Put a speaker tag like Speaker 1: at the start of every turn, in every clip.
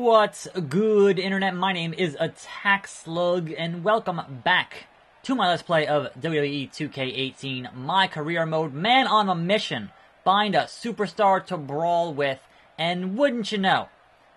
Speaker 1: What's good, Internet? My name is Attack Slug, and welcome back to my Let's Play of WWE 2K18, my career mode, man on a mission, find a superstar to brawl with, and wouldn't you know,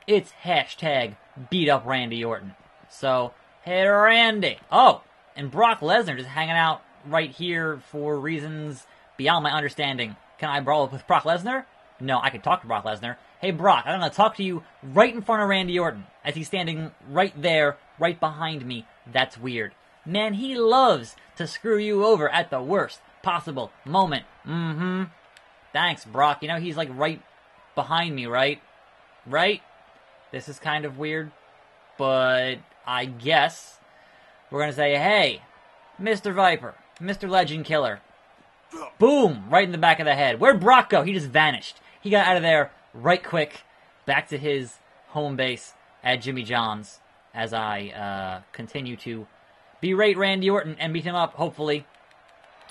Speaker 1: it's hashtag beat up Randy Orton. So, hey Randy. Oh, and Brock Lesnar just hanging out right here for reasons beyond my understanding. Can I brawl with Brock Lesnar? No, I can talk to Brock Lesnar. Hey Brock, I'm going to talk to you right in front of Randy Orton, as he's standing right there, right behind me. That's weird. Man, he loves to screw you over at the worst possible moment. Thanks, Brock. You know, he's like right behind me, right? Right? This is kind of weird, but I guess we're going to say, hey, Mr. Viper, Mr. Legend Killer. Boom! Right in the back of the head. Where'd Brock go? He just vanished. He got out of there right quick, back to his home base at Jimmy John's, as I continue to berate Randy Orton and beat him up, hopefully.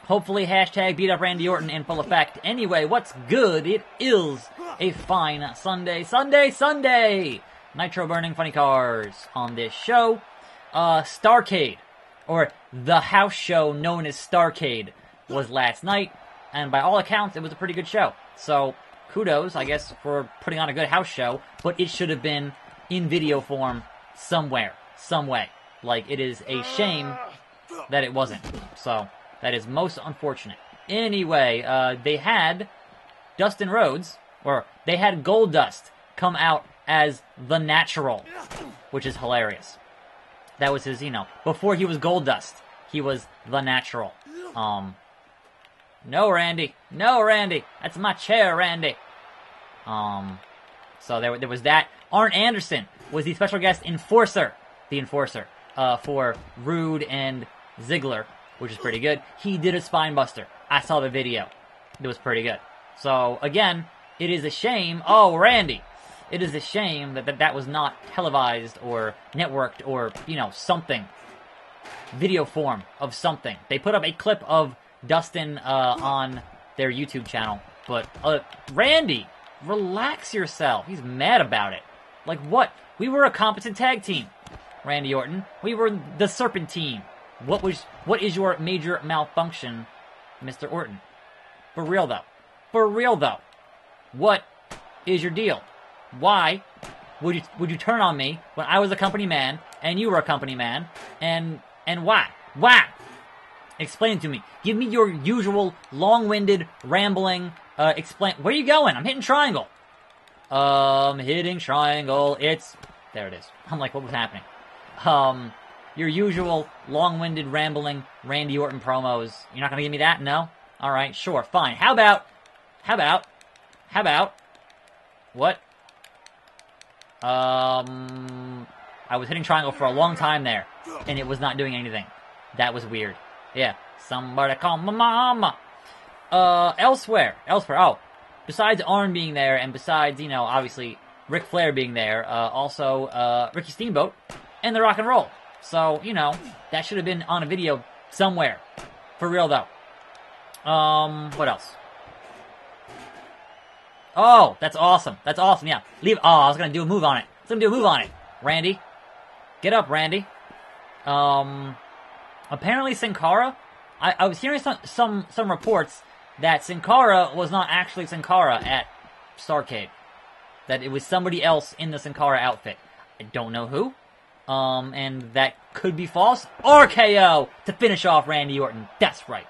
Speaker 1: Hopefully, hashtag beat up Randy Orton in full effect. Anyway, what's good? It is a fine Sunday! Nitro burning funny cars on this show. Starrcade, or the house show known as Starrcade, was last night, and by all accounts, it was a pretty good show. So, kudos, I guess, for putting on a good house show, but it should have been in video form somewhere, some way. Like, it is a shame that it wasn't. So, that is most unfortunate. Anyway, they had Dustin Rhodes, or they had Goldust come out as the Natural, which is hilarious. That was his, you know, before he was Goldust, he was the Natural. No, Randy. No, Randy. That's my chair, Randy. So there was that. Arn Anderson was the special guest enforcer. The enforcer. For Rude and Ziggler, which is pretty good. He did a spine buster. I saw the video. It was pretty good. So, again, it is a shame. Oh, Randy. It is a shame that was not televised or networked or, you know, something. Video form of something. They put up a clip of Dustin on their YouTube channel, but Randy, relax yourself. He's mad about it. Like what? We were a competent tag team, Randy Orton. We were the Serpentine. What is your major malfunction, Mr. Orton? For real though, what is your deal? Why would you turn on me when I was a company man and you were a company man? And why? Why? Explain to me. Give me your usual long-winded, rambling, explain. Where are you going? I'm hitting triangle. Hitting triangle. There it is. I'm like, what was happening? Your usual long-winded, rambling Randy Orton promos. You're not gonna give me that? No? Alright, sure, fine. How about, what? I was hitting triangle for a long time there, and it was not doing anything. That was weird. Yeah, somebody call my mama. Elsewhere. Oh, besides Arn being there, and besides, you know, obviously, Ric Flair being there, also, Ricky Steamboat, and the Rock and Roll. So, you know, that should have been on a video somewhere. For real, though. What else? Oh, that's awesome. That's awesome, yeah. I was gonna do a move on it. Randy. Get up, Randy. Apparently Sin Cara, I was hearing some reports that Sin Cara was not actually Sin Cara at Starrcade. That it was somebody else in the Sin Cara outfit. I don't know who. And that could be false. RKO to finish off Randy Orton. That's right.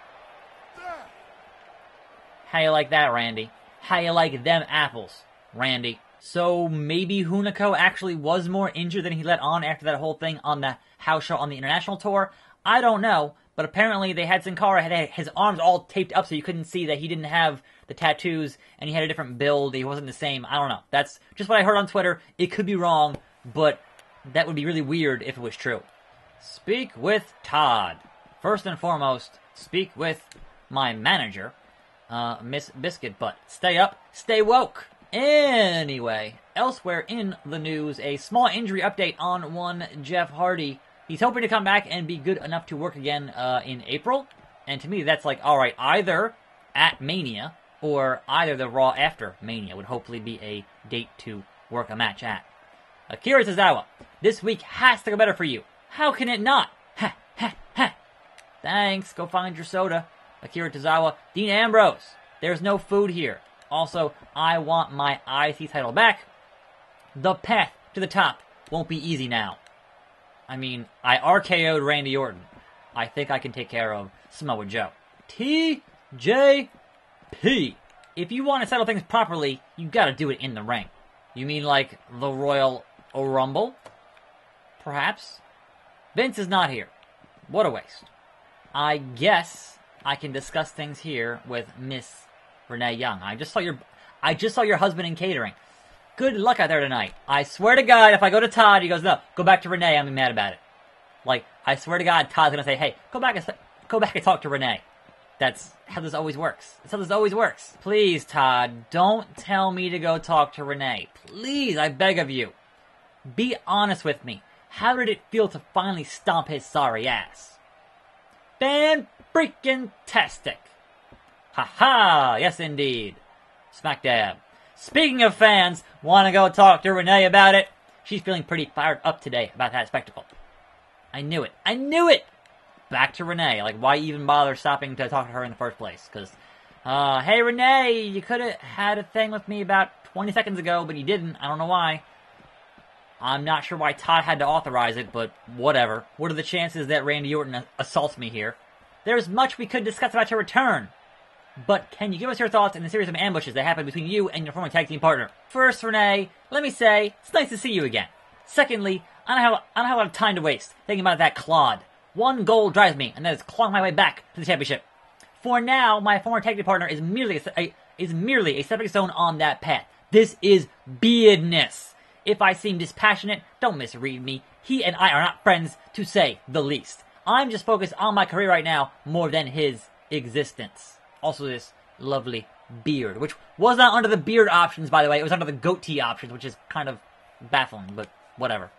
Speaker 1: How you like that, Randy? How you like them apples, Randy? So maybe Hunico actually was more injured than he let on after that whole thing on the house show on the international tour. I don't know, but apparently they had Sin Cara had his arms all taped up so you couldn't see that he didn't have the tattoos and he had a different build. He wasn't the same. I don't know. That's just what I heard on Twitter. It could be wrong, but that would be really weird if it was true. Speak with Todd. First and foremost, speak with my manager, Miss Biscuit Butt. Stay up, stay woke. Anyway, elsewhere in the news, a small injury update on one Jeff Hardy. He's hoping to come back and be good enough to work again in April. And to me, that's like, alright, either at Mania or either the Raw after Mania would hopefully be a date to work a match at. Akira Tozawa, this week has to go better for you. How can it not? Ha, ha, ha. Thanks, go find your soda. Akira Tozawa, Dean Ambrose, there's no food here. Also, I want my IC title back. The path to the top won't be easy now. I mean, I RKO'd Randy Orton. I think I can take care of Samoa Joe. TJP. If you want to settle things properly, you gotta do it in the ring. You mean like the Royal Rumble? Perhaps? Vince is not here. What a waste. I guess I can discuss things here with Miss Renee Young. I just saw your husband in catering. Good luck out there tonight. I swear to God, if I go to Todd, he goes, no, go back to Renee, I'm mad about it. Like, I swear to God, Todd's gonna say, hey, go back and talk to Renee. That's how this always works. That's how this always works. Please, Todd, don't tell me to go talk to Renee. Please, I beg of you. Be honest with me. How did it feel to finally stomp his sorry ass? Fan-freaking-tastic. Ha-ha, yes indeed. Smack dab. Speaking of fans, want to go talk to Renee about it? She's feeling pretty fired up today about that spectacle. I knew it. I knew it! Back to Renee. Like, why even bother stopping to talk to her in the first place? Because, hey Renee, you could have had a thing with me about 20 seconds ago, but you didn't. I don't know why. I'm not sure why Todd had to authorize it, but whatever. What are the chances that Randy Orton assaults me here? There's much we could discuss about your return. But can you give us your thoughts in the series of ambushes that happened between you and your former tag team partner? First, Renee, let me say, it's nice to see you again. Secondly, I don't have a lot of time to waste thinking about that Claude. One goal drives me, and that is clawing my way back to the championship. For now, my former tag team partner is merely a stepping stone on that path. This is beardness. If I seem dispassionate, don't misread me. He and I are not friends, to say the least. I'm just focused on my career right now more than his existence. Also this lovely beard, which was not under the beard options, by the way. It was under the goatee options, which is kind of baffling, but whatever.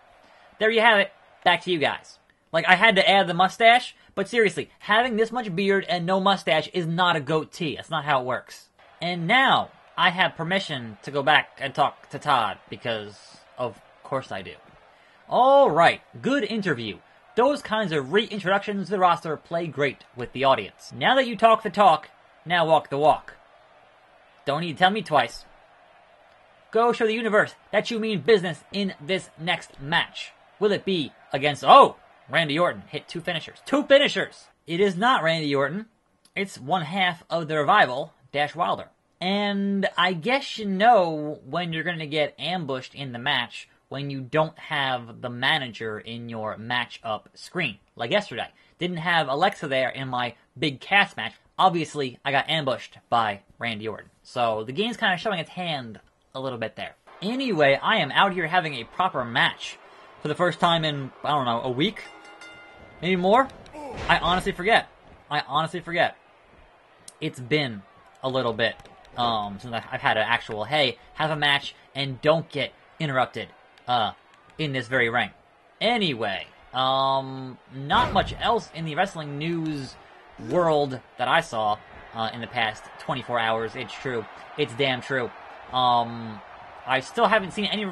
Speaker 1: There you have it. Back to you guys. Like, I had to add the mustache, but seriously, having this much beard and no mustache is not a goatee. That's not how it works. And now, I have permission to go back and talk to Todd, because of course I do. Alright, good interview. Those kinds of reintroductions to the roster play great with the audience. Now that you talk the talk, now walk the walk. Don't need to tell me twice. Go show the universe that you mean business in this next match. Will it be against, Randy Orton hit two finishers. Two finishers! It is not Randy Orton. It's one half of the Revival, Dash Wilder. And I guess you know when you're going to get ambushed in the match when you don't have the manager in your match-up screen. Like yesterday. Didn't have Alexa there in my big cast match. Obviously, I got ambushed by Randy Orton. So the game's kind of showing its hand a little bit there. Anyway, I am out here having a proper match for the first time in, I don't know, a week? Maybe more? I honestly forget. It's been a little bit since I've had an actual, hey, have a match and don't get interrupted in this very ring. Anyway, not much else in the wrestling news world that I saw in the past 24 hours. It's true. It's damn true. I still haven't seen any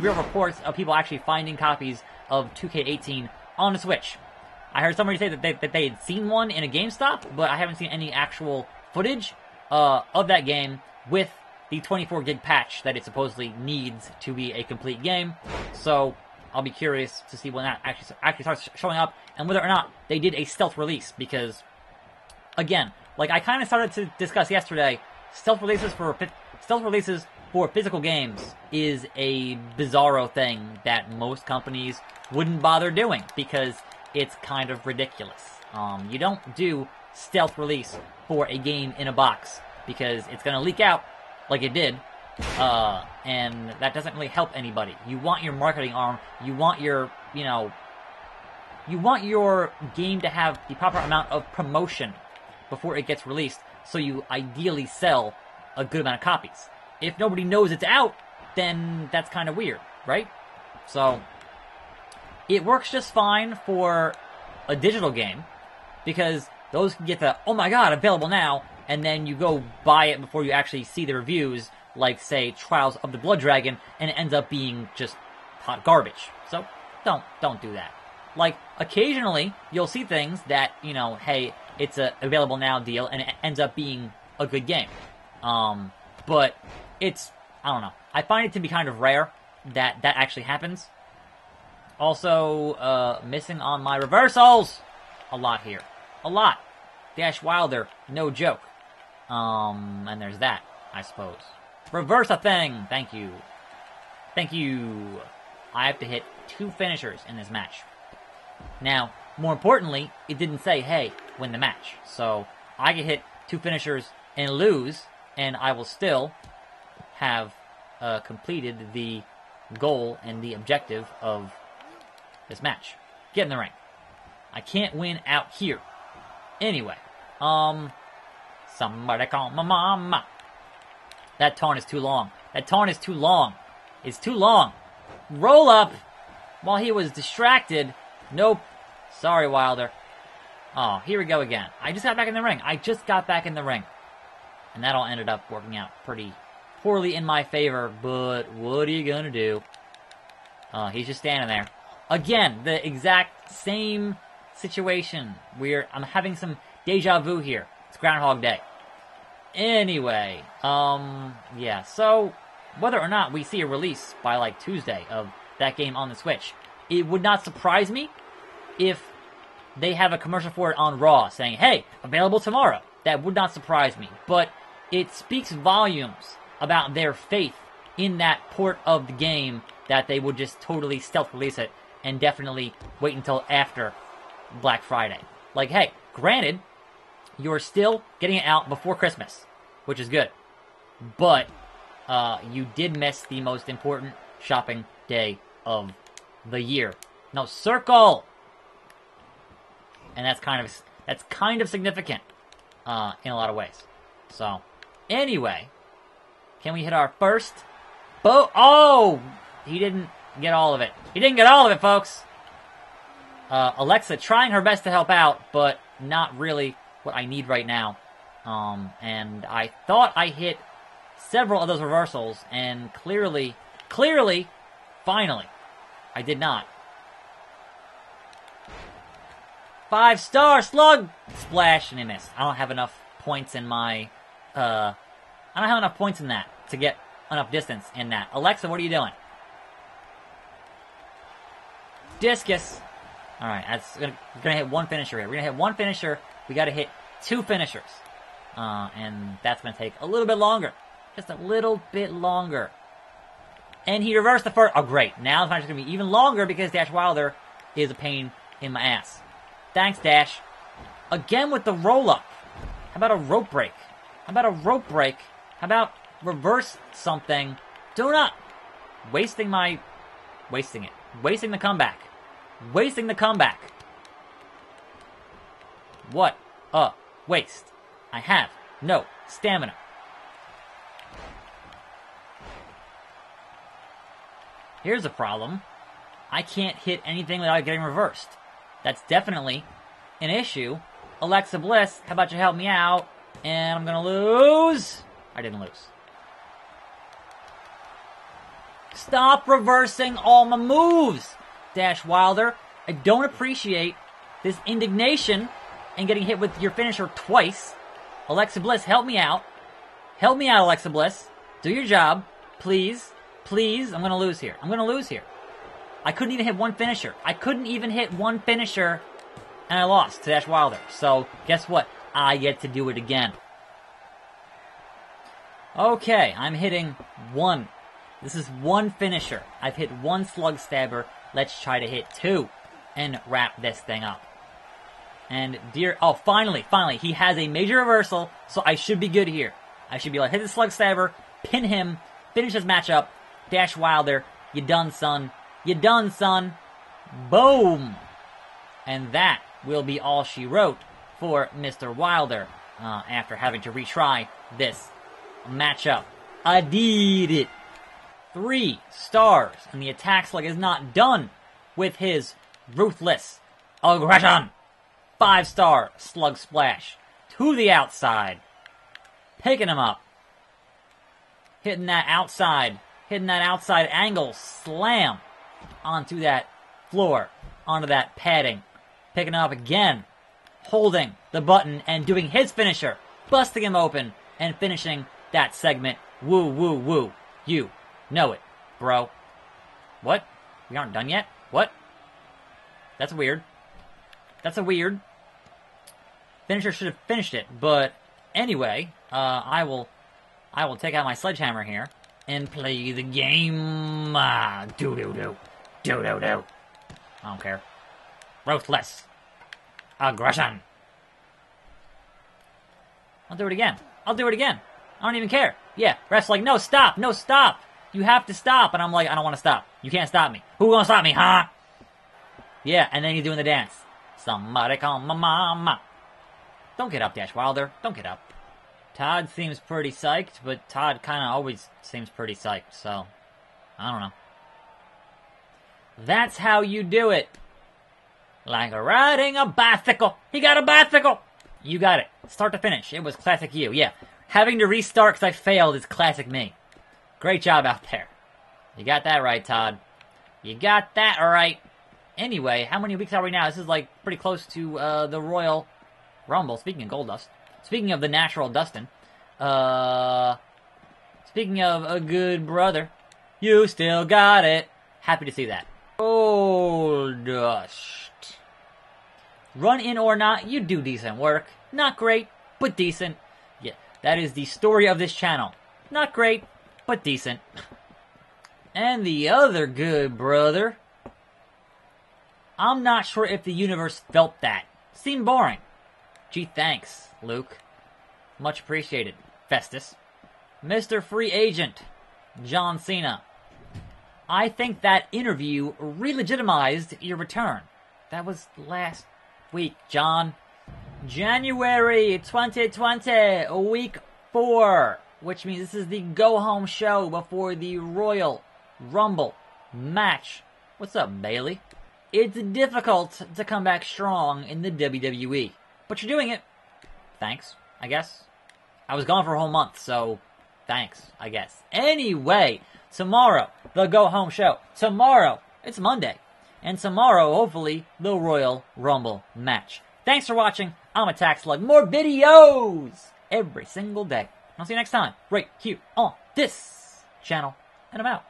Speaker 1: real reports of people actually finding copies of 2K18 on the Switch. I heard somebody say that they had seen one in a GameStop, but I haven't seen any actual footage of that game with the 24 gig patch that it supposedly needs to be a complete game. So I'll be curious to see when that actually starts showing up and whether or not they did a stealth release, because again, like I kind of started to discuss yesterday, stealth releases for physical games is a bizarro thing that most companies wouldn't bother doing because it's kind of ridiculous. You don't do stealth release for a game in a box because it's going to leak out like it did, and that doesn't really help anybody. You want your marketing arm, you want your game to have the proper amount of promotion before it gets released, so you ideally sell a good amount of copies. If nobody knows it's out, then that's kind of weird, right? So it works just fine for a digital game, because those can get the, oh my god, available now, and then you go buy it before you actually see the reviews, like, say, Trials of the Blood Dragon, and it ends up being just hot garbage. So don't do that. Like, occasionally, you'll see things that, you know, hey, it's a available now deal, and it ends up being a good game. But it's, I don't know. I find it to be kind of rare that that actually happens. Also, missing on my reversals. A lot here. A lot. Dash Wilder, no joke. And there's that, I suppose. Reverse a thing. Thank you. Thank you. I have to hit 2 finishers in this match. Now, more importantly, it didn't say, hey, win the match. So, I can hit 2 finishers and lose, and I will still have completed the goal and the objective of this match. Get in the ring. I can't win out here. Anyway, somebody call my mama. That taunt is too long. That taunt is too long. It's too long. Roll up while he was distracted. Nope. Sorry, Wilder. Oh, here we go again. I just got back in the ring. I just got back in the ring. And that all ended up working out pretty poorly in my favor, but what are you gonna do? He's just standing there. Again, the exact same situation. I'm having some deja vu here. It's Groundhog Day. Anyway, yeah, so whether or not we see a release by, like, Tuesday of that game on the Switch, it would not surprise me if they have a commercial for it on Raw saying, hey, available tomorrow. That would not surprise me. But it speaks volumes about their faith in that port of the game that they would just totally stealth release it and definitely wait until after Black Friday. Like, hey, granted, you're still getting it out before Christmas, which is good. But you did miss the most important shopping day of the year. No, circle! And that's kind of significant in a lot of ways. So, anyway, can we hit our first? Oh! He didn't get all of it. He didn't get all of it, folks! Alexa trying her best to help out, but not really what I need right now. And I thought I hit several of those reversals, and clearly, finally, I did not. 5-star slug splash, and I missed. I don't have enough points in my, I don't have enough points in that to get enough distance in that. Alexa, what are you doing? Discus. Alright, we're gonna hit 1 finisher here. We're gonna hit 1 finisher. We gotta hit 2 finishers. And that's gonna take a little bit longer. Just a little bit longer. And he reversed the first. Oh, great. Now the finisher's gonna be even longer because Dash Wilder is a pain in my ass. Thanks, Dash. Again with the roll-up. How about a rope break? How about a rope break? How about reverse something? Do not. Wasting it. Wasting the comeback. Wasting the comeback. What a waste. I have no stamina. Here's the problem. I can't hit anything without getting reversed. That's definitely an issue. Alexa Bliss, how about you help me out? And I'm gonna lose. I didn't lose. Stop reversing all my moves, Dash Wilder. I don't appreciate this indignation and getting hit with your finisher twice. Alexa Bliss, help me out. Help me out, Alexa Bliss. Do your job. Please. Please. I'm gonna lose here. I'm gonna lose here. I couldn't even hit 1 finisher. I couldn't even hit 1 finisher, and I lost to Dash Wilder. So, guess what? I get to do it again. Okay, I'm hitting 1. This is 1 finisher. I've hit 1 slug stabber. Let's try to hit 2 and wrap this thing up. And finally, he has a major reversal, so I should be good here. I should be able to hit the slug stabber, pin him, finish this matchup. Dash Wilder, you done, son. You done, son. Boom! And that will be all she wrote for Mr. Wilder after having to retry this matchup. I did it. 3 stars, and the attack slug is not done with his ruthless aggression. 5-star slug splash to the outside. Picking him up. Hitting that outside angle slam. onto that floor, onto that padding, picking up again, holding the button and doing his finisher, busting him open and finishing that segment. Woo, woo, woo. You know it, bro. What? We aren't done yet? What? That's weird. That's a weird. Finisher should have finished it, but anyway, I will take out my sledgehammer here and play the game. Do-do-do. Do-do-do. I don't care. Ruthless. Aggression. I'll do it again. I'll do it again. I don't even care. Yeah, ref's like, no, stop. No, stop. You have to stop. And I'm like, I don't want to stop. You can't stop me. Who gonna stop me, huh? Yeah, and then he's doing the dance. Somebody call my mama. Don't get up, Dash Wilder. Don't get up. Todd seems pretty psyched, but Todd kind of always seems pretty psyched, so I don't know. That's how you do it. Like riding a bicycle. He got a bicycle. You got it. Start to finish. It was classic you. Yeah. Having to restart because I failed is classic me. Great job out there. You got that right, Todd. You got that right. Anyway, how many weeks are we now? This is like pretty close to the Royal Rumble. Speaking of Goldust. Speaking of the natural Dustin. Speaking of a good brother. You still got it. Happy to see that. Goldust. Run in or not, you do decent work. Not great, but decent. Yeah, that is the story of this channel. Not great, but decent. And the other good brother. I'm not sure if the universe felt that. Seemed boring. Gee, thanks, Luke. Much appreciated, Festus. Mr. Free Agent, John Cena. I think that interview re-legitimized your return. That was last week, John. January 2020, week 4. Which means this is the go-home show before the Royal Rumble match. What's up, Bailey? It's difficult to come back strong in the WWE. But you're doing it. Thanks, I guess. I was gone for a whole month, so thanks, I guess. Anyway, tomorrow, the go-home show. Tomorrow, it's Monday. And tomorrow, hopefully, the Royal Rumble match. Thanks for watching. I'm Attack Slug. More videos every single day. I'll see you next time, right here on this channel. And I'm out.